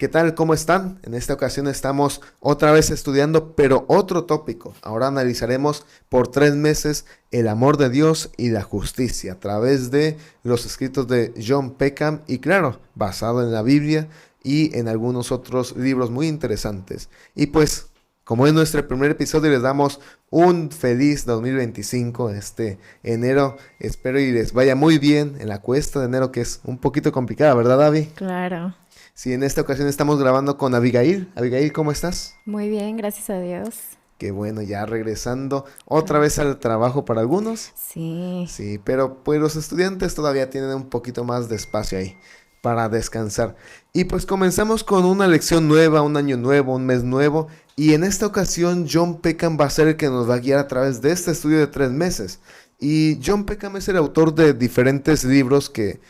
¿Qué tal? ¿Cómo están? En esta ocasión estamos otra vez estudiando, pero otro tópico. Ahora analizaremos por 3 meses el amor de Dios y la justicia a través de los escritos de John Peckham y claro, basado en la Biblia y en algunos otros libros muy interesantes. Y pues, como es nuestro primer episodio, les damos un feliz 2025 en este enero. Espero y les vaya muy bien en la cuesta de enero, que es un poquito complicada, ¿verdad, David? Claro, Sí, en esta ocasión estamos grabando con Abigail. Abigail, ¿cómo estás? muy bien, gracias a Dios. Qué bueno, ya regresando otra Claro. vez al trabajo para algunos. Sí, Sí, pero pues los estudiantes todavía tienen un poquito más de espacio ahí para descansar. Y pues comenzamos con una lección nueva, un año nuevo, un mes nuevo. Y en esta ocasión John Peckham va a ser el que nos va a guiar a través de este estudio de 3 meses. Y John Peckham es el autor de diferentes libros que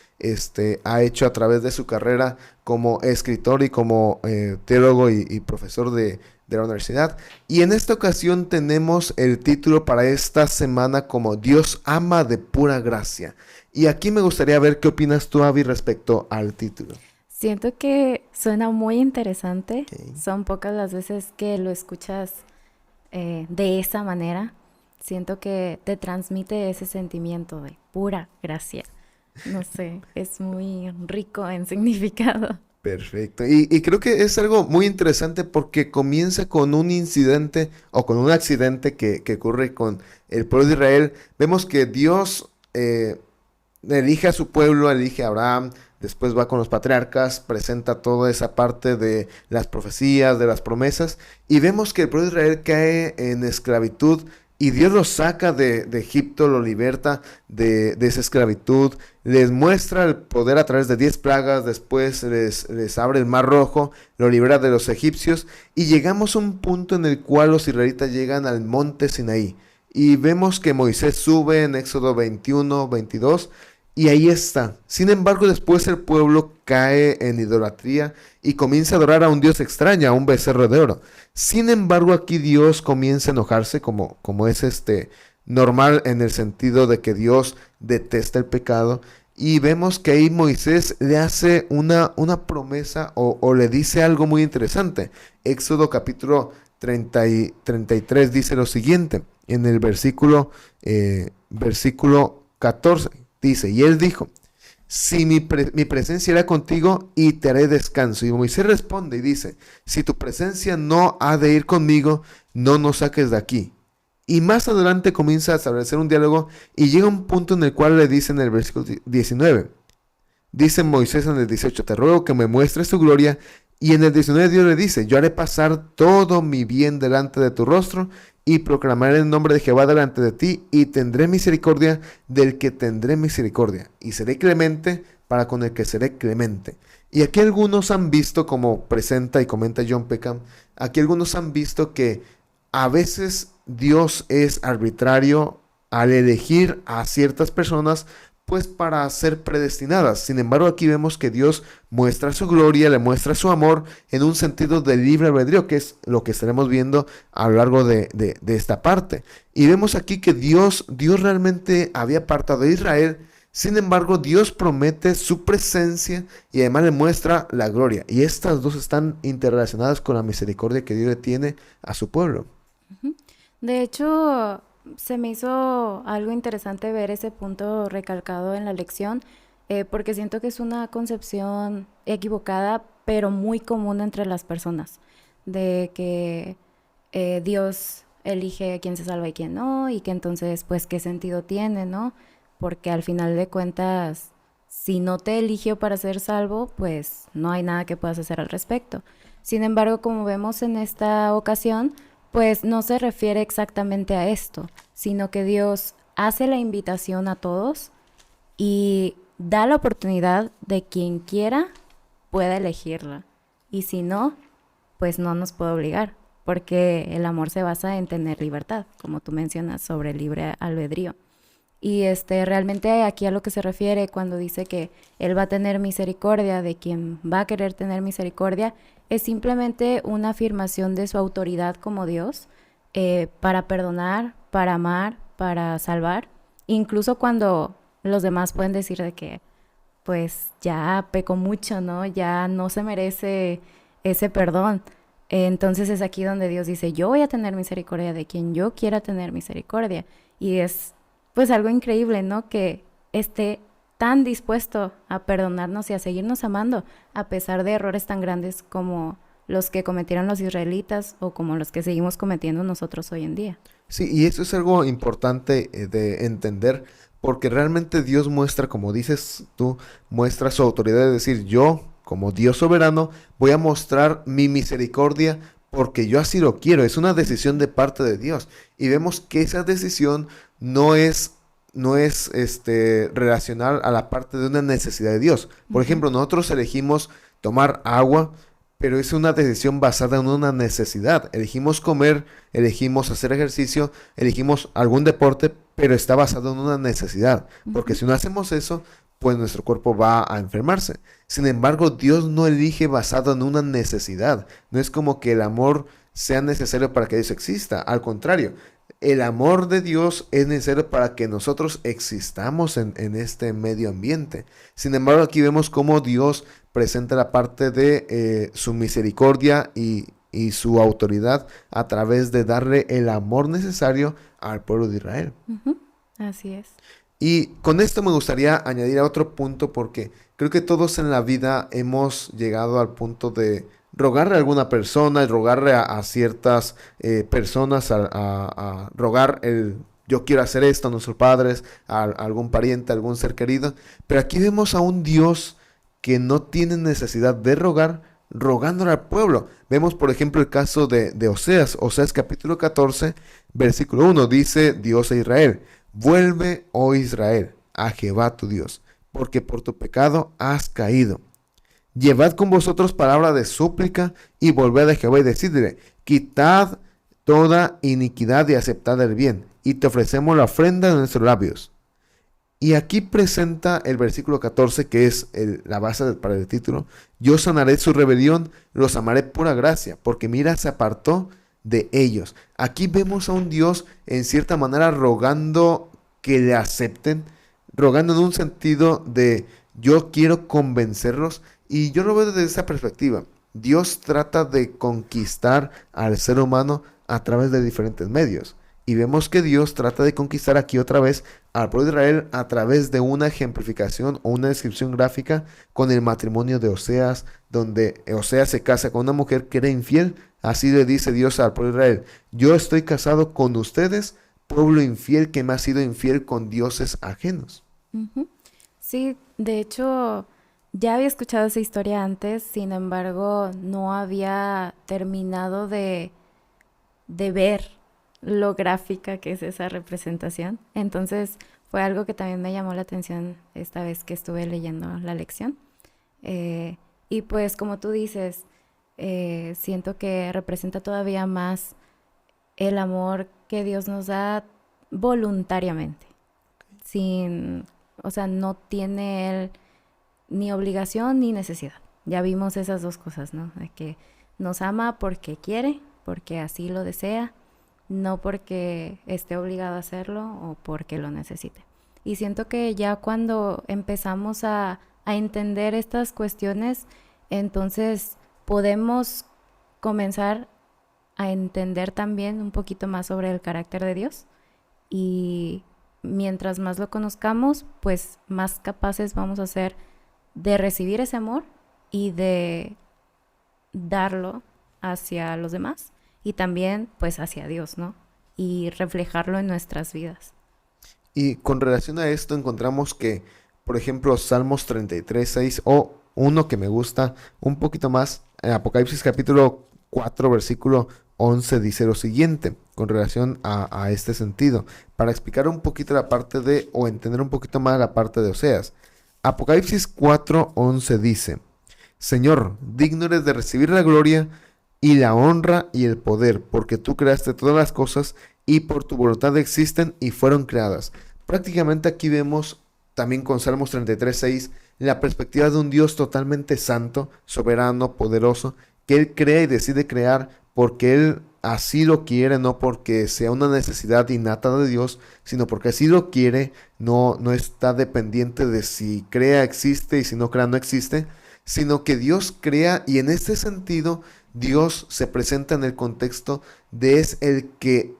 ha hecho a través de su carrera como escritor y como teólogo y profesor de la universidad. Y en esta ocasión tenemos el título para esta semana como Dios ama de pura gracia. Y aquí me gustaría ver qué opinas tú, Avi, respecto al título. siento que suena muy interesante. Ok. Son pocas las veces que lo escuchas de esa manera. Siento que te transmite ese sentimiento de pura gracia. No sé, es muy rico en significado. Perfecto. Y creo que es algo muy interesante porque comienza con un incidente o con un accidente que ocurre con el pueblo de Israel. Vemos que Dios elige a su pueblo, elige a Abraham, después va con los patriarcas, presenta toda esa parte de las profecías, de las promesas, y vemos que el pueblo de Israel cae en esclavitud y Dios los saca de Egipto, lo liberta de esa esclavitud, les muestra el poder a través de 10 plagas, después les abre el mar rojo, lo libera de los egipcios, y llegamos a un punto en el cual los israelitas llegan al monte Sinaí. Y vemos que Moisés sube en Éxodo 21, 22, y ahí está. Sin embargo, después el pueblo cae en idolatría y comienza a adorar a un dios extraño, a un becerro de oro. Sin embargo, aquí Dios comienza a enojarse, como es normal en el sentido de que Dios detesta el pecado. Y vemos que ahí Moisés le hace una promesa o le dice algo muy interesante. Éxodo capítulo 30 y 33 dice lo siguiente, en el versículo 14. Dice, y él dijo, si mi presencia irá contigo y te haré descanso. Y Moisés responde y dice, si tu presencia no ha de ir conmigo, no nos saques de aquí. Y más adelante comienza a establecer un diálogo y llega un punto en el cual le dice en el versículo 19, dice Moisés en el 18, te ruego que me muestres tu gloria. Y en el 19 Dios le dice, yo haré pasar todo mi bien delante de tu rostro y proclamaré el nombre de Jehová delante de ti y tendré misericordia del que tendré misericordia y seré clemente para con el que seré clemente. Y aquí algunos han visto, como presenta y comenta John Peckham, aquí algunos han visto que a veces Dios es arbitrario al elegir a ciertas personas pues para ser predestinadas. Sin embargo, aquí vemos que Dios muestra su gloria, le muestra su amor en un sentido de libre albedrío, que es lo que estaremos viendo a lo largo de esta parte. Y vemos aquí que Dios realmente había apartado a Israel. Sin embargo, Dios promete su presencia y además le muestra la gloria. Y estas dos están interrelacionadas con la misericordia que Dios le tiene a su pueblo. Ujú. De hecho, se me hizo algo interesante ver ese punto recalcado en la lección, porque siento que es una concepción equivocada, pero muy común entre las personas, de que Dios elige quién se salva y quién no, y que entonces, pues, ¿qué sentido tiene, no? Porque al final de cuentas, si no te eligió para ser salvo, pues no hay nada que puedas hacer al respecto. Sin embargo, como vemos en esta ocasión, pues no se refiere exactamente a esto, sino que Dios hace la invitación a todos y da la oportunidad de quien quiera pueda elegirla. Y si no, pues no nos puede obligar, porque el amor se basa en tener libertad, como tú mencionas sobre el libre albedrío. Y realmente aquí a lo que se refiere cuando dice que Él va a tener misericordia de quien va a querer tener misericordia, es simplemente una afirmación de su autoridad como Dios para perdonar, para amar, para salvar, incluso cuando los demás pueden decir de que pues ya pecó mucho, ¿no? Ya no se merece ese perdón. Entonces es aquí donde Dios dice, yo voy a tener misericordia de quien yo quiera tener misericordia. Y es pues algo increíble, ¿no? Que esté tan dispuesto a perdonarnos y a seguirnos amando a pesar de errores tan grandes como los que cometieron los israelitas o como los que seguimos cometiendo nosotros hoy en día. Sí, y eso es algo importante de entender, porque realmente Dios muestra, como dices tú, muestra su autoridad de decir, yo, como Dios soberano, voy a mostrar mi misericordia porque yo así lo quiero. Es una decisión de parte de Dios. Y vemos que esa decisión no es, no es relacional a la parte de una necesidad de Dios. Por Ujú. ejemplo, nosotros elegimos tomar agua, pero es una decisión basada en una necesidad. Elegimos comer, elegimos hacer ejercicio, elegimos algún deporte, pero está basado en una necesidad. Porque Ujú. si no hacemos eso, pues nuestro cuerpo va a enfermarse. Sin embargo, Dios no elige basado en una necesidad. No es como que el amor sea necesario para que Dios exista. Al contrario, el amor de Dios es necesario para que nosotros existamos en este medio ambiente. Sin embargo, aquí vemos cómo Dios presenta la parte de su misericordia y su autoridad a través de darle el amor necesario al pueblo de Israel. Ujú. Así es. Y con esto me gustaría añadir a otro punto porque creo que todos en la vida hemos llegado al punto de rogarle a alguna persona, y rogarle a ciertas personas, a rogar el yo quiero hacer esto a nuestros padres, a algún pariente, a algún ser querido. Pero aquí vemos a un Dios que no tiene necesidad de rogar, rogándole al pueblo. Vemos, por ejemplo, el caso de Oseas. Oseas capítulo 14, versículo 1, dice Dios a Israel. Vuelve, oh Israel, a Jehová tu Dios, porque por tu pecado has caído. Llevad con vosotros palabra de súplica y volved a Jehová y decidle, quitad toda iniquidad y aceptad el bien, y te ofrecemos la ofrenda de nuestros labios. Y aquí presenta el versículo 14, que es la base para el título. Yo sanaré su rebelión, los amaré pura gracia, porque mira, se apartó de ellos. Aquí vemos a un Dios en cierta manera rogando que le acepten, rogando en un sentido de yo quiero convencerlos. Y yo lo veo desde esa perspectiva. Dios trata de conquistar al ser humano a través de diferentes medios. Y vemos que Dios trata de conquistar aquí otra vez al pueblo de Israel a través de una ejemplificación o una descripción gráfica con el matrimonio de Oseas, donde Oseas se casa con una mujer que era infiel. Así le dice Dios al pueblo de Israel, yo estoy casado con ustedes, pueblo infiel que me ha sido infiel con dioses ajenos. Ujú. Sí, de hecho, ya había escuchado esa historia antes, sin embargo, no había terminado de ver lo gráfica que es esa representación. Entonces, fue algo que también me llamó la atención esta vez que estuve leyendo la lección. Eh, y pues, como tú dices, siento que representa todavía más el amor que Dios nos da voluntariamente, sin, o sea, no tiene él ni obligación ni necesidad. Ya vimos esas dos cosas, ¿no? De que nos ama porque quiere, porque así lo desea, no porque esté obligado a hacerlo o porque lo necesite. Y siento que ya cuando empezamos a entender estas cuestiones, entonces podemos comenzar a entender también un poquito más sobre el carácter de Dios y mientras más lo conozcamos, pues más capaces vamos a ser de recibir ese amor y de darlo hacia los demás y también pues hacia Dios, ¿no? Y reflejarlo en nuestras vidas. Y con relación a esto encontramos que, por ejemplo, Salmos 33 6 o uno que me gusta un poquito más, en Apocalipsis capítulo 4 versículo 11 dice lo siguiente, con relación a este sentido, para explicar un poquito la parte de, o entender un poquito más la parte de Oseas. Apocalipsis 4 11 dice, Señor, digno eres de recibir la gloria y la honra y el poder, porque tú creaste todas las cosas y por tu voluntad existen y fueron creadas. Prácticamente aquí vemos también con Salmos 33:6 la perspectiva de un Dios totalmente santo, soberano, poderoso, que Él crea y decide crear porque Él así lo quiere, no porque sea una necesidad innata de Dios, sino porque así lo quiere, no está dependiente de si crea existe y si no crea no existe, sino que Dios crea y en este sentido Dios se presenta en el contexto de es el que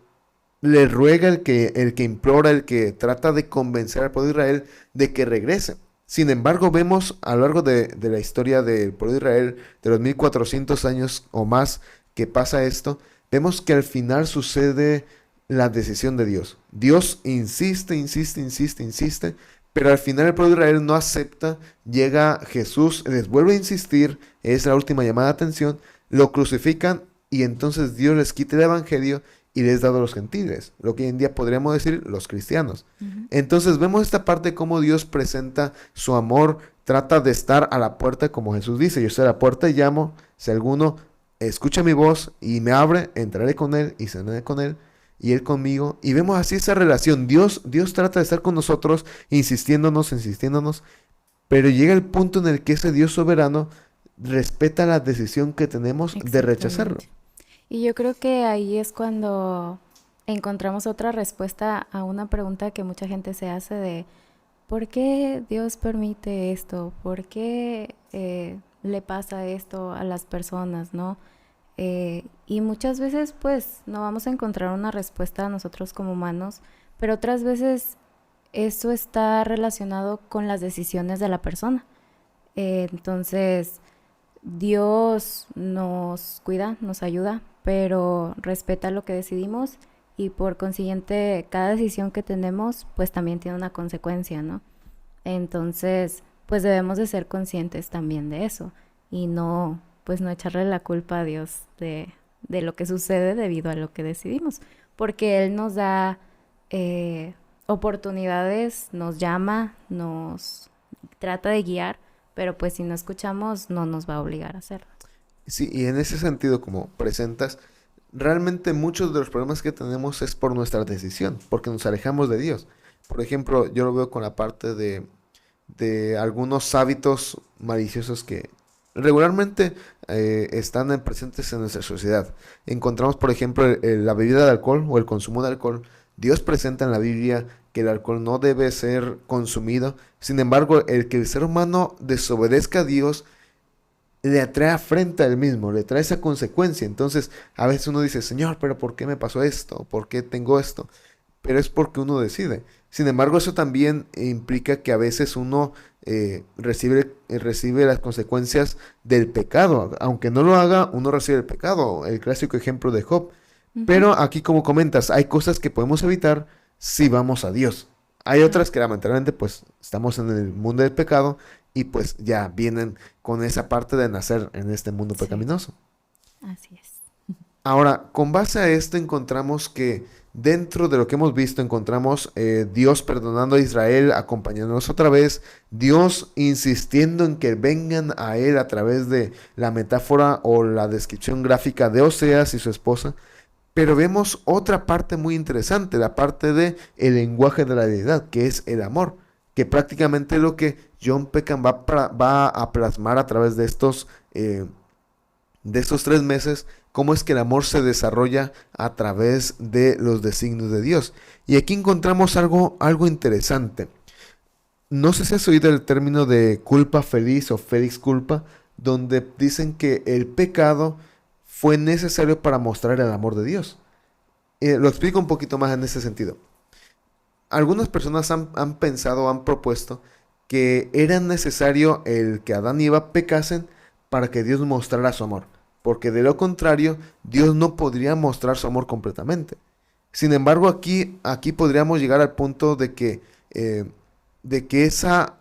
le ruega, el que implora, el que trata de convencer al pueblo de Israel de que regrese. Sin embargo, vemos a lo largo de la historia del pueblo de Israel, de los 1400 años o más que pasa esto, vemos que al final sucede la decisión de Dios. Dios insiste, insiste, insiste, insiste, pero al final el pueblo de Israel no acepta, llega Jesús, les vuelve a insistir, es la última llamada de atención, lo crucifican y entonces Dios les quita el evangelio y les da a los gentiles, lo que hoy en día podríamos decir los cristianos. Ujú. Entonces vemos esta parte de cómo Dios presenta su amor, trata de estar a la puerta como Jesús dice, yo estoy a la puerta y llamo, si alguno escucha mi voz y me abre, entraré con él y cenaré con él y él conmigo. Y vemos así esa relación. Dios trata de estar con nosotros, insistiéndonos, insistiéndonos, pero llega el punto en el que ese Dios soberano respeta la decisión que tenemos de rechazarlo. Exactamente. Y yo creo que ahí es cuando encontramos otra respuesta a una pregunta que mucha gente se hace de ¿por qué Dios permite esto? ¿Por qué le pasa esto a las personas, no? Y muchas veces pues no vamos a encontrar una respuesta a nosotros como humanos, pero otras veces eso está relacionado con las decisiones de la persona. Entonces, Dios nos cuida, nos ayuda, pero respeta lo que decidimos y por consiguiente cada decisión que tenemos pues también tiene una consecuencia, ¿no? Entonces, pues debemos de ser conscientes también de eso y no, pues no echarle la culpa a Dios de lo que sucede debido a lo que decidimos, porque Él nos da oportunidades, nos llama, nos trata de guiar, pero pues si no escuchamos no nos va a obligar a hacerlo. Sí, y en ese sentido, como presentas, realmente muchos de los problemas que tenemos es por nuestra decisión, porque nos alejamos de Dios. Por ejemplo, yo lo veo con la parte de algunos hábitos maliciosos que regularmente están presentes en nuestra sociedad. Encontramos, por ejemplo, la bebida de alcohol o el consumo de alcohol. Dios presenta en la Biblia que el alcohol no debe ser consumido. Sin embargo, el que el ser humano desobedezca a Dios le atrae afrenta a él mismo, le trae esa consecuencia. Entonces, a veces uno dice, Señor, pero ¿por qué me pasó esto? ¿Por qué tengo esto? Pero es porque uno decide. Sin embargo, eso también implica que a veces uno recibe las consecuencias del pecado. Aunque no lo haga, uno recibe el pecado. El clásico ejemplo de Job. Ujú. Pero aquí, como comentas, hay cosas que podemos evitar si vamos a Dios. Hay Claro. otras que lamentablemente pues estamos en el mundo del pecado y pues ya vienen con esa parte de nacer en este mundo Sí, pecaminoso. así es. Ahora, con base a esto encontramos que dentro de lo que hemos visto encontramos Dios perdonando a Israel, acompañándonos otra vez, Dios insistiendo en que vengan a Él a través de la metáfora o la descripción gráfica de Oseas y su esposa. Pero vemos otra parte muy interesante, la parte de el lenguaje de la deidad, que es el amor, que prácticamente es lo que John Peckham va a plasmar a través de estos 3 meses, cómo es que el amor se desarrolla a través de los designios de Dios. Y aquí encontramos algo interesante. No sé si has oído el término de culpa feliz o feliz culpa, donde dicen que el pecado fue necesario para mostrar el amor de Dios. Lo explico un poquito más en ese sentido. Algunas personas han pensado, han propuesto que era necesario el que Adán y Eva pecasen para que Dios mostrara su amor, porque de lo contrario, Dios no podría mostrar su amor completamente. Sin embargo, aquí podríamos llegar al punto eh, de que esa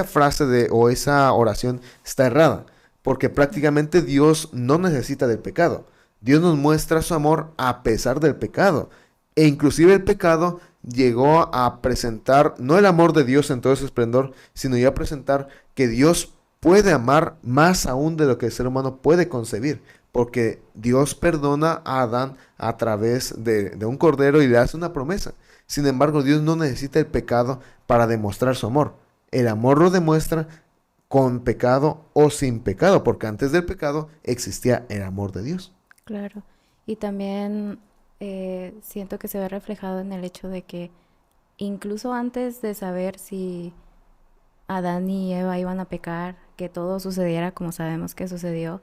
frase o esa oración está errada, porque prácticamente Dios no necesita del pecado. Dios nos muestra su amor a pesar del pecado. E inclusive el pecado llegó a presentar, no el amor de Dios en todo su esplendor, sino ya a presentar que Dios puede amar más aún de lo que el ser humano puede concebir, porque Dios perdona a Adán a través de un cordero y le hace una promesa. Sin embargo, Dios no necesita el pecado para demostrar su amor. El amor lo demuestra con pecado o sin pecado, porque antes del pecado existía el amor de Dios. Claro. Y también siento que se ve reflejado en el hecho de que incluso antes de saber si Adán y Eva iban a pecar, que todo sucediera como sabemos que sucedió,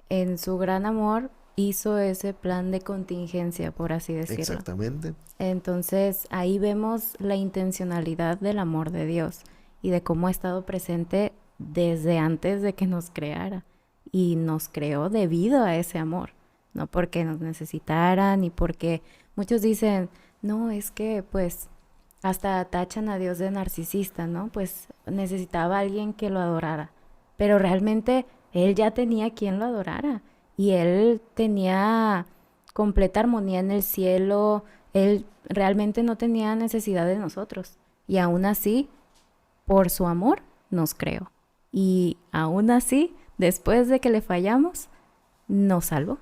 en su gran amor hizo ese plan de contingencia, por así decirlo. Exactamente. Entonces ahí vemos la intencionalidad del amor de Dios y de cómo ha estado presente desde antes de que nos creara. Y nos creó debido a ese amor, no porque nos necesitara, ni porque muchos dicen, no, es que pues hasta tachan a Dios de narcisista, ¿no? Pues necesitaba a alguien que lo adorara. Pero realmente él ya tenía quien lo adorara. Y él tenía completa armonía en el cielo. Él realmente no tenía necesidad de nosotros. Y aún así, por su amor, nos creó. Y aún así, después de que le fallamos, nos salvó.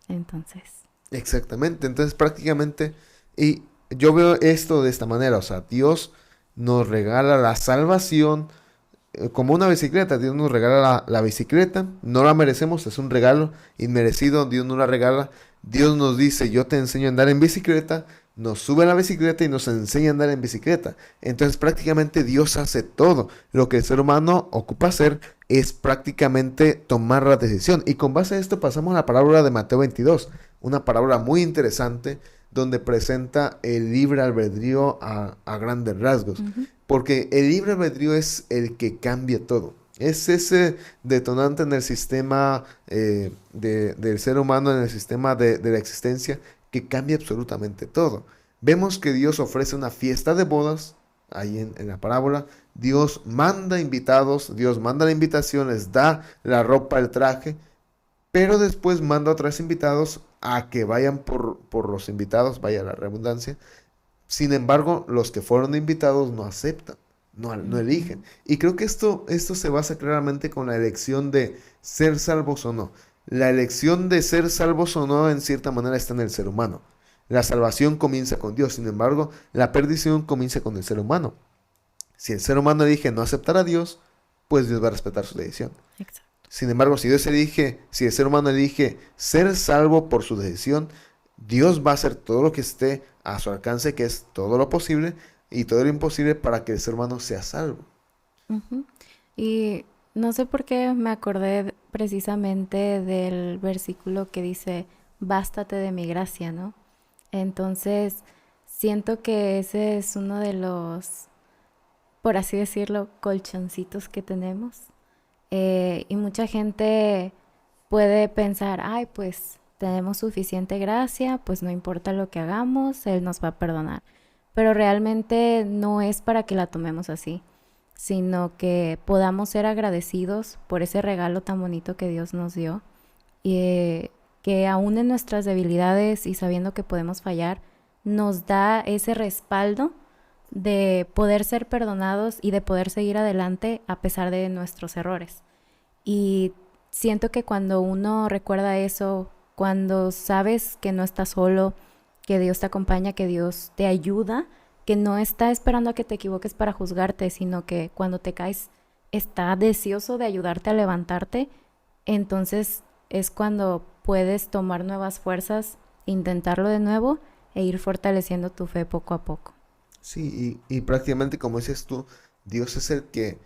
Entonces, Exactamente. Entonces prácticamente, y yo veo esto de esta manera, o sea, Dios nos regala la salvación como una bicicleta. Dios nos regala la bicicleta, no la merecemos, es un regalo inmerecido, Dios nos la regala. Dios nos dice, yo te enseño a andar en bicicleta, nos sube a la bicicleta y nos enseña a andar en bicicleta. Entonces prácticamente Dios hace todo. Lo que el ser humano ocupa hacer es prácticamente tomar la decisión. Y con base a esto pasamos a la parábola de Mateo 22, una parábola muy interesante donde presenta el libre albedrío a grandes rasgos. ujú, Porque el libre albedrío es el que cambia todo. Es ese detonante en el sistema del ser humano, en el sistema de la existencia, que cambia absolutamente todo. Vemos que Dios ofrece una fiesta de bodas, ahí en la parábola. Dios manda invitados, Dios manda la invitación, les da la ropa, el traje, pero después manda a otros invitados a que vayan por los invitados, vaya la redundancia. Sin embargo, los que fueron invitados no aceptan, no ujú, eligen. Y creo que esto se basa claramente con la elección de ser salvos o no. La elección de ser salvos o no en cierta manera está en el ser humano. La salvación comienza con Dios, sin embargo, la perdición comienza con el ser humano. Si el ser humano elige no aceptar a Dios, pues Dios va a respetar su decisión. exacto. Sin embargo, si el ser humano elige ser salvo por su decisión, Dios va a hacer todo lo que esté a su alcance, que es todo lo posible y todo lo imposible para que el ser humano sea salvo. Ujú. Y no sé por qué me acordé precisamente del versículo que dice, bástate de mi gracia, ¿no? Entonces, siento que ese es uno de los, por así decirlo, colchoncitos que tenemos. Y mucha gente puede pensar, ay, pues tenemos suficiente gracia, pues no importa lo que hagamos, Él nos va a perdonar. Pero realmente no es para que la tomemos así, sino que podamos ser agradecidos por ese regalo tan bonito que Dios nos dio y que aún en nuestras debilidades y sabiendo que podemos fallar, nos da ese respaldo de poder ser perdonados y de poder seguir adelante a pesar de nuestros errores. Y siento que cuando uno recuerda eso, cuando sabes que no estás solo, que Dios te acompaña, que Dios te ayuda, que no está esperando a que te equivoques para juzgarte, sino que cuando te caes está deseoso de ayudarte a levantarte, entonces es cuando puedes tomar nuevas fuerzas, intentarlo de nuevo e ir fortaleciendo tu fe poco a poco. Sí, y prácticamente como dices tú, Dios es el que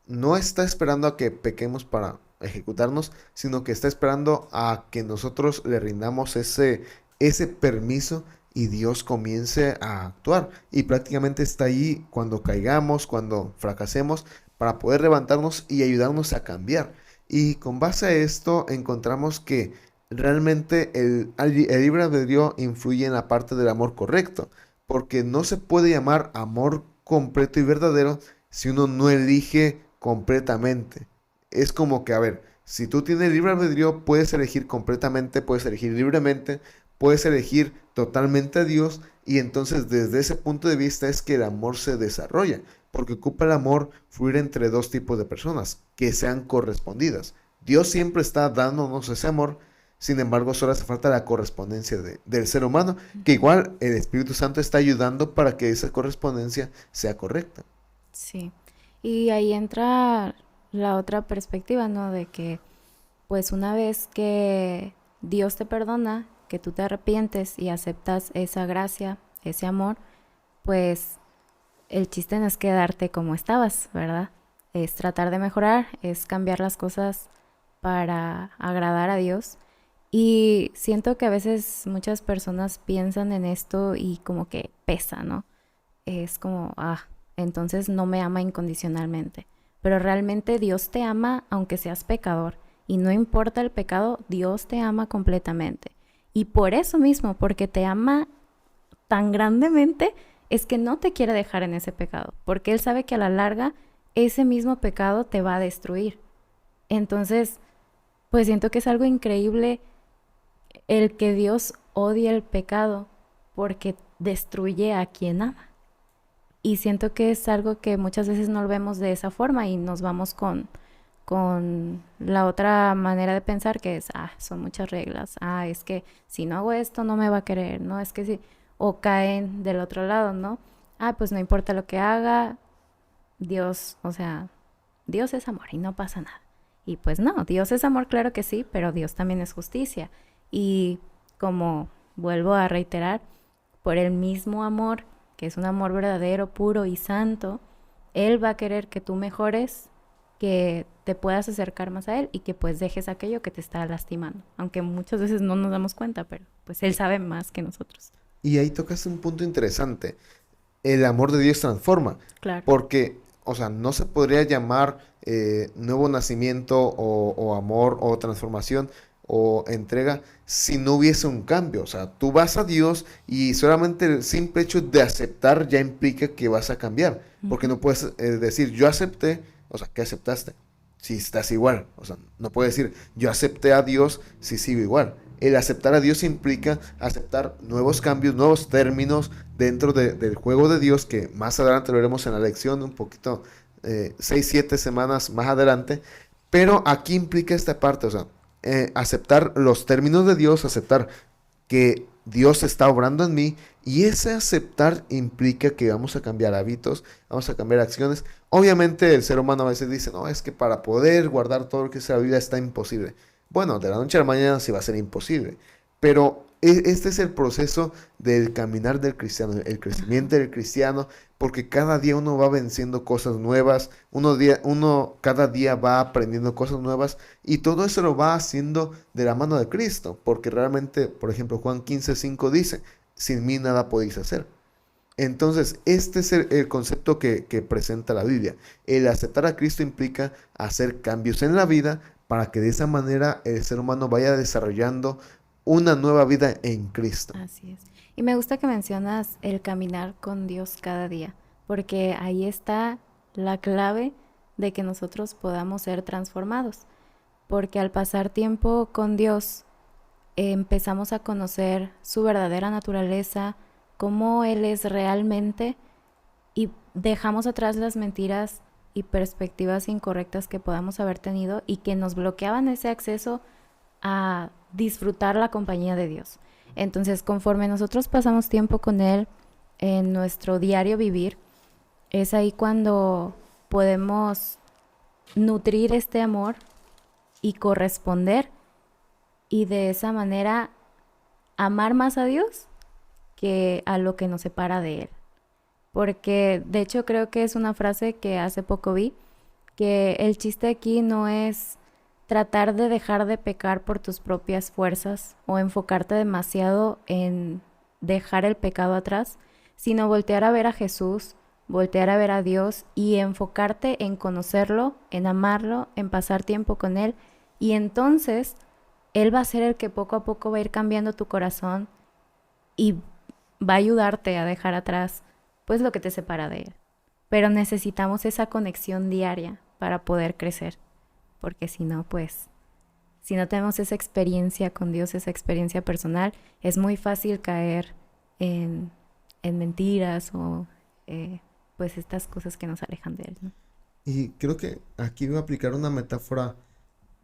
no está esperando a que pequemos para ejecutarnos, sino que está esperando a que nosotros le rindamos ese permiso y Dios comience a actuar. Y prácticamente está ahí cuando caigamos, cuando fracasemos, para poder levantarnos y ayudarnos a cambiar. Y con base a esto encontramos que realmente el libre albedrío influye en la parte del amor correcto, porque no se puede llamar amor completo y verdadero si uno no elige completamente. Es como que, a ver, si tú tienes libre albedrío, puedes elegir completamente, puedes elegir libremente, puedes elegir totalmente a Dios, y entonces desde ese punto de vista es que el amor se desarrolla, porque ocupa el amor fluir entre dos tipos de personas que sean correspondidas. Dios siempre está dándonos ese amor, sin embargo, solo hace falta la correspondencia del ser humano, que Ujú. igual el Espíritu Santo está ayudando para que esa correspondencia sea correcta. Sí. Y ahí entra la otra perspectiva, ¿no? De que, pues una vez que Dios te perdona, que tú te arrepientes y aceptas esa gracia, ese amor, pues el chiste no es quedarte como estabas, ¿verdad? es tratar de mejorar, es cambiar las cosas para agradar a Dios. Y siento que a veces muchas personas piensan en esto y como que pesa, ¿no? Es como, entonces no me ama incondicionalmente. Pero realmente Dios te ama aunque seas pecador. Y no importa el pecado, Dios te ama completamente. Y por eso mismo, porque te ama tan grandemente, es que no te quiere dejar en ese pecado. Porque Él sabe que a la larga ese mismo pecado te va a destruir. Entonces, pues siento que es algo increíble el que Dios odie el pecado porque destruye a quien ama. Y siento que es algo que muchas veces no lo vemos de esa forma y nos vamos con la otra manera de pensar que es, son muchas reglas, es que si no hago esto no me va a querer, no, es que sí, o caen del otro lado, ¿no? Pues no importa lo que haga, Dios, o sea, Dios es amor y no pasa nada. Y pues no, Dios es amor, claro que sí, pero Dios también es justicia. Y como vuelvo a reiterar, por el mismo amor, que es un amor verdadero, puro y santo, Él va a querer que tú mejores, que te puedas acercar más a Él y que pues dejes aquello que te está lastimando. Aunque muchas veces no nos damos cuenta, pero pues Él sabe más que nosotros. Y ahí tocas un punto interesante. El amor de Dios transforma. Claro. Porque, o sea, no se podría llamar nuevo nacimiento o amor o transformación o entrega si no hubiese un cambio. O sea, tú vas a Dios y solamente el simple hecho de aceptar ya implica que vas a cambiar. Porque Ujú. no puedes decir, yo acepté, o sea, ¿qué aceptaste? Si estás igual. O sea, no puedes decir, yo acepté a Dios si sigo igual. El aceptar a Dios implica aceptar nuevos cambios, nuevos términos dentro del juego de Dios, que más adelante lo veremos en la lección, un poquito, 6, 7 semanas más adelante. Pero aquí implica esta parte, o sea, aceptar los términos de Dios, aceptar que Dios está obrando en mí, y ese aceptar implica que vamos a cambiar hábitos, vamos a cambiar acciones. Obviamente el ser humano a veces dice, no, es que para poder guardar todo lo que es la Biblia está imposible. Bueno, de la noche a la mañana sí va a ser imposible, pero este es el proceso del caminar del cristiano, el Ajá. crecimiento del cristiano, porque cada día uno va venciendo cosas nuevas, uno cada día va aprendiendo cosas nuevas, y todo eso lo va haciendo de la mano de Cristo, porque realmente, por ejemplo, Juan 15:5 dice, sin mí nada podéis hacer. Entonces, este es el concepto que presenta la Biblia. El aceptar a Cristo implica hacer cambios en la vida para que de esa manera el ser humano vaya desarrollando una nueva vida en Cristo. Así es. Y me gusta que mencionas el caminar con Dios cada día, porque ahí está la clave de que nosotros podamos ser transformados, porque al pasar tiempo con Dios empezamos a conocer su verdadera naturaleza, cómo Él es realmente y dejamos atrás las mentiras y perspectivas incorrectas que podamos haber tenido y que nos bloqueaban ese acceso a disfrutar la compañía de Dios. Entonces, conforme nosotros pasamos tiempo con Él en nuestro diario vivir, es ahí cuando podemos nutrir este amor y corresponder y de esa manera amar más a Dios que a lo que nos separa de Él. Porque de hecho creo que es una frase que hace poco vi, que el chiste aquí no es tratar de dejar de pecar por tus propias fuerzas o enfocarte demasiado en dejar el pecado atrás, sino voltear a ver a Jesús, voltear a ver a Dios y enfocarte en conocerlo, en amarlo, en pasar tiempo con Él. Y entonces Él va a ser el que poco a poco va a ir cambiando tu corazón y va a ayudarte a dejar atrás pues lo que te separa de Él. Pero necesitamos esa conexión diaria para poder crecer, porque si no, pues, si no tenemos esa experiencia con Dios, esa experiencia personal, es muy fácil caer en, en mentiras o pues estas cosas que nos alejan de Él, ¿no? Y creo que aquí voy a aplicar una metáfora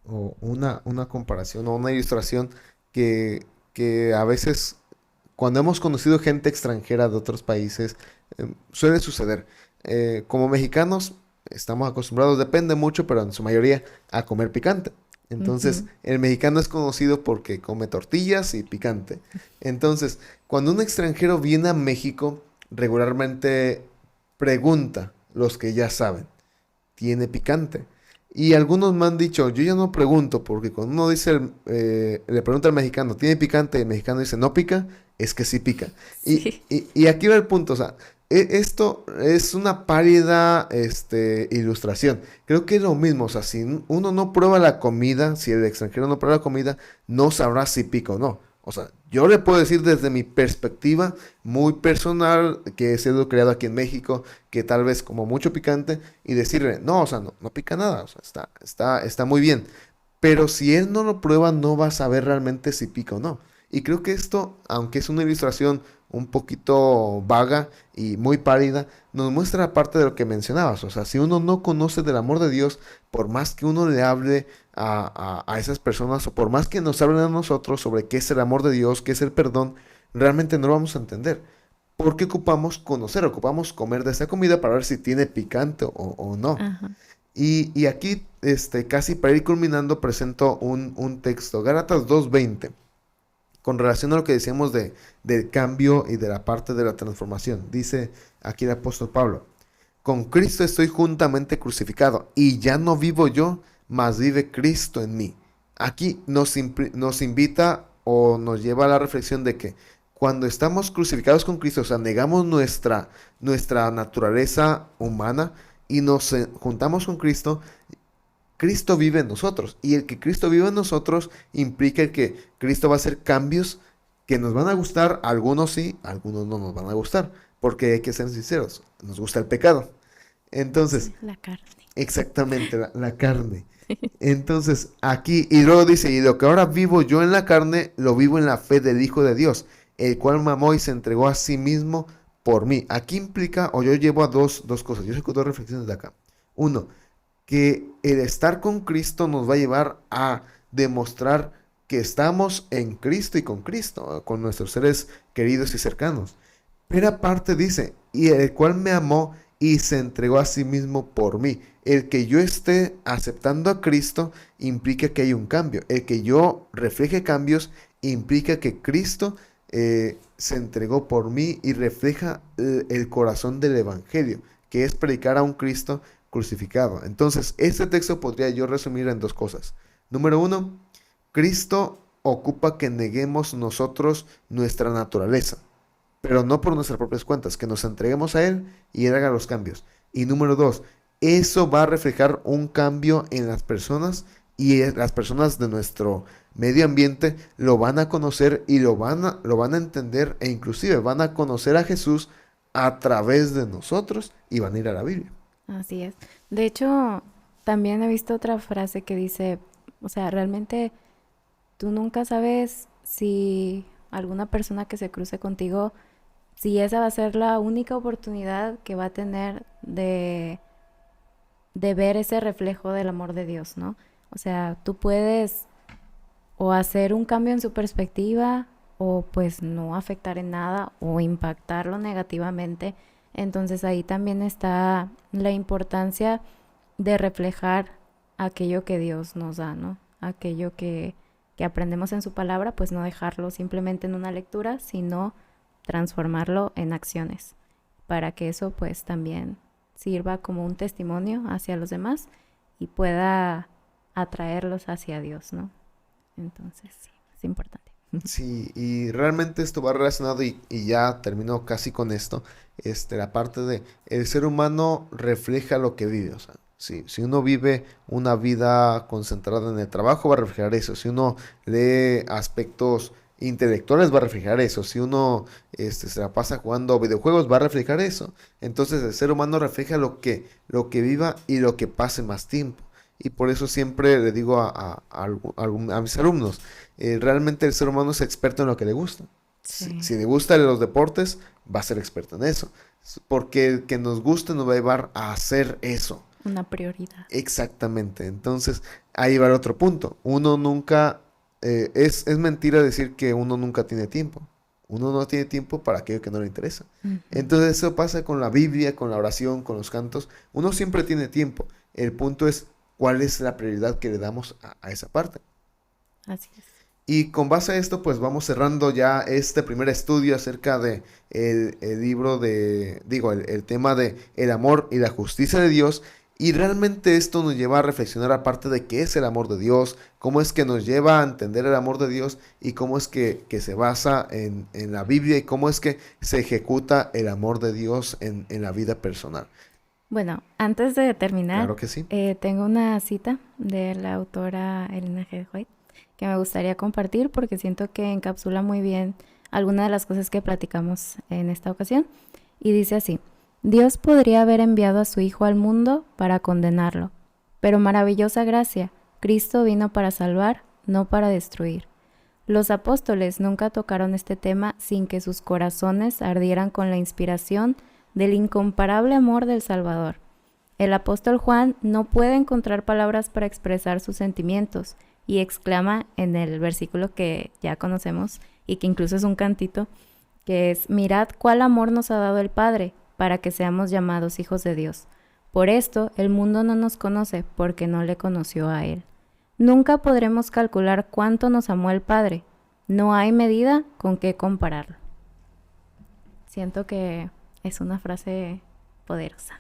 o una comparación o una ilustración que a veces cuando hemos conocido gente extranjera de otros países, suele suceder. Como mexicanos estamos acostumbrados, depende mucho, pero en su mayoría, a comer picante. Entonces, Ujú. el mexicano es conocido porque come tortillas y picante. Entonces, cuando un extranjero viene a México, regularmente pregunta los que ya saben. tiene picante. Y algunos me han dicho, yo ya no pregunto, porque cuando uno dice, le pregunta al mexicano, ¿tiene picante? Y el mexicano dice, ¿no pica? Es que sí pica. Y, Sí, y, y aquí va el punto, o sea, esto es una pálida ilustración. Creo que es lo mismo, o sea, si uno no prueba la comida, si el extranjero no prueba la comida, no sabrá si pica o no. O sea, yo le puedo decir desde mi perspectiva muy personal, que he sido criado aquí en México, que tal vez como mucho picante, y decirle, no, o sea, no pica nada, o sea, está muy bien. Pero si él no lo prueba, no va a saber realmente si pica o no. Y creo que esto, aunque es una ilustración un poquito vaga y muy pálida, nos muestra parte de lo que mencionabas. O sea, si uno no conoce del amor de Dios, por más que uno le hable a esas personas, o por más que nos hablen a nosotros sobre qué es el amor de Dios, qué es el perdón, realmente no lo vamos a entender. Porque ocupamos conocer, ocupamos comer de esa comida para ver si tiene picante o no. ajá. Y aquí, casi para ir culminando, presento un texto, Gálatas 2:20, con relación a lo que decíamos del cambio y de la parte de la transformación. Dice aquí el apóstol Pablo, con Cristo estoy juntamente crucificado, y ya no vivo yo, mas vive Cristo en mí. Aquí nos invita o nos lleva a la reflexión de que cuando estamos crucificados con Cristo, o sea, negamos nuestra naturaleza humana y nos juntamos con Cristo, Cristo vive en nosotros. Y el que Cristo vive en nosotros implica que Cristo va a hacer cambios que nos van a gustar, algunos sí, algunos no nos van a gustar, porque hay que ser sinceros, nos gusta el pecado. Entonces, Sí, la carne. exactamente, la carne. Entonces, aquí, y luego dice, y lo que ahora vivo yo en la carne, lo vivo en la fe del Hijo de Dios, el cual me amó y se entregó a sí mismo por mí. Aquí implica, o yo llevo a dos cosas, yo saco dos reflexiones de acá. Uno, que el estar con Cristo nos va a llevar a demostrar que estamos en Cristo y con Cristo, con nuestros seres queridos y cercanos. Pero aparte dice, y el cual me amó y se entregó a sí mismo por mí. El que yo esté aceptando a Cristo implica que hay un cambio. El que yo refleje cambios implica que Cristo se entregó por mí y refleja el corazón del Evangelio, que es predicar a un Cristo crucificado. Entonces, este texto podría yo resumir en dos cosas. Número uno, Cristo ocupa que neguemos nosotros nuestra naturaleza, pero no por nuestras propias cuentas, que nos entreguemos a Él y Él haga los cambios. Y número dos, eso va a reflejar un cambio en las personas, y las personas de nuestro medio ambiente lo van a conocer y lo van a entender, e inclusive van a conocer a Jesús a través de nosotros y van a ir a la Biblia. Así es. De hecho, también he visto otra frase que dice, o sea, realmente tú nunca sabes si alguna persona que se cruce contigo, si esa va a ser la única oportunidad que va a tener de ver ese reflejo del amor de Dios, ¿no? O sea, tú puedes o hacer un cambio en su perspectiva o pues no afectar en nada o impactarlo negativamente. Entonces ahí también está la importancia de reflejar aquello que Dios nos da, ¿no? Aquello que aprendemos en su palabra, pues no dejarlo simplemente en una lectura, sino transformarlo en acciones, para que eso pues también sirva como un testimonio hacia los demás y pueda atraerlos hacia Dios, ¿no? Entonces, sí, es importante. Sí, y realmente esto va relacionado y ya termino casi con esto, la parte de el ser humano refleja lo que vive, o sea, si uno vive una vida concentrada en el trabajo va a reflejar eso, si uno lee aspectos intelectuales va a reflejar eso, si uno se la pasa jugando videojuegos va a reflejar eso, entonces el ser humano refleja lo que viva y lo que pase más tiempo. Y por eso siempre le digo a mis alumnos, realmente el ser humano es experto en lo que le gusta. Sí, Si le gustan los deportes, va a ser experto en eso. Porque el que nos guste nos va a llevar a hacer eso. una prioridad. Exactamente. Entonces, ahí va el otro punto. Uno nunca, es mentira decir que uno nunca tiene tiempo. Uno no tiene tiempo para aquello que no le interesa. Ujú. Entonces, eso pasa con la Biblia, con la oración, con los cantos. Uno siempre tiene tiempo. El punto es cuál es la prioridad que le damos a esa parte. Así es. Y con base a esto, pues vamos cerrando ya este primer estudio acerca de el libro de, digo, el tema de el amor y la justicia de Dios. Y realmente esto nos lleva a reflexionar aparte de qué es el amor de Dios, cómo es que nos lleva a entender el amor de Dios y cómo es que se basa en la Biblia y cómo es que se ejecuta el amor de Dios en la vida personal. Bueno, antes de terminar, Claro que sí. tengo una cita de la autora Elena G. White que me gustaría compartir porque siento que encapsula muy bien algunas de las cosas que platicamos en esta ocasión. Y dice así: Dios podría haber enviado a su Hijo al mundo para condenarlo, pero maravillosa gracia, Cristo vino para salvar, no para destruir. Los apóstoles nunca tocaron este tema sin que sus corazones ardieran con la inspiración del incomparable amor del Salvador. El apóstol Juan no puede encontrar palabras para expresar sus sentimientos y exclama en el versículo que ya conocemos y que incluso es un cantito, que es: mirad cuál amor nos ha dado el Padre para que seamos llamados hijos de Dios. Por esto el mundo no nos conoce porque no le conoció a Él. Nunca podremos calcular cuánto nos amó el Padre. No hay medida con qué compararlo. Siento que es una frase poderosa.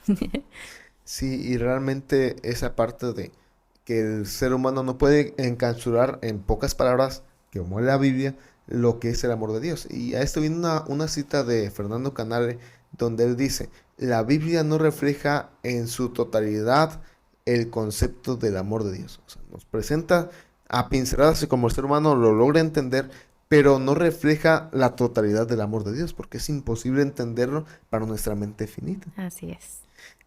Sí, y realmente esa parte de que el ser humano no puede encapsular en pocas palabras, como en la Biblia, lo que es el amor de Dios. Y a esto viene una cita de Fernando Canale, donde él dice: la Biblia no refleja en su totalidad el concepto del amor de Dios. O sea, nos presenta a pinceladas y como el ser humano lo logra entender, pero no refleja la totalidad del amor de Dios, porque es imposible entenderlo para nuestra mente finita. Así es.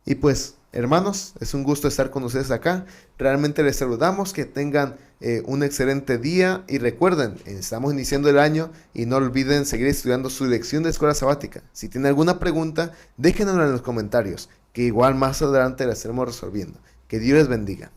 Y pues, hermanos, es un gusto estar con ustedes acá. Realmente les saludamos, que tengan un excelente día y recuerden, estamos iniciando el año y no olviden seguir estudiando su lección de escuela sabática. Si tienen alguna pregunta, déjenosla en los comentarios, que igual más adelante la estaremos resolviendo. Que Dios les bendiga.